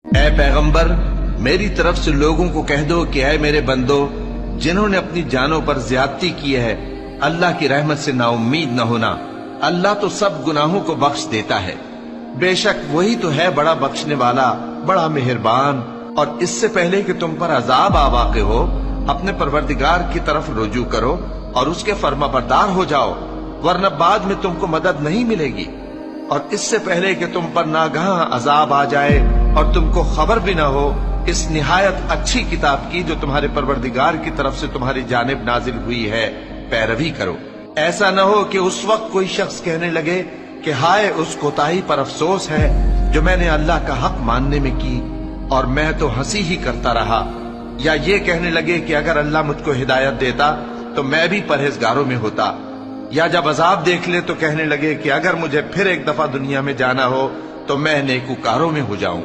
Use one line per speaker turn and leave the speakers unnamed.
اے پیغمبر، میری طرف سے لوگوں کو کہہ دو کہ اے میرے بندو، جنہوں نے اپنی جانوں پر زیادتی کی ہے، اللہ کی رحمت سے نا امید نہ ہونا۔ اللہ تو سب گناہوں کو بخش دیتا ہے، بے شک وہی تو ہے بڑا بخشنے والا، بڑا مہربان۔ اور اس سے پہلے کہ تم پر عذاب آ واقع ہو، اپنے پروردگار کی طرف رجوع کرو اور اس کے فرما بردار ہو جاؤ، ورنہ بعد میں تم کو مدد نہیں ملے گی۔ اور اس سے پہلے کہ تم پر ناگہاں عذاب آ جائے اور تم کو خبر بھی نہ ہو، اس نہایت اچھی کتاب کی جو تمہارے پروردگار کی طرف سے تمہاری جانب نازل ہوئی ہے پیروی کرو۔ ایسا نہ ہو کہ اس وقت کوئی شخص کہنے لگے کہ ہائے اس کوتاہی پر افسوس ہے جو میں نے اللہ کا حق ماننے میں کی، اور میں تو ہنسی ہی کرتا رہا، یا یہ کہنے لگے کہ اگر اللہ مجھ کو ہدایت دیتا تو میں بھی پرہیزگاروں میں ہوتا، یا جب عذاب دیکھ لے تو کہنے لگے کہ اگر مجھے پھر ایک دفعہ دنیا میں جانا ہو تو میں نیکوکاروں میں ہو جاؤں۔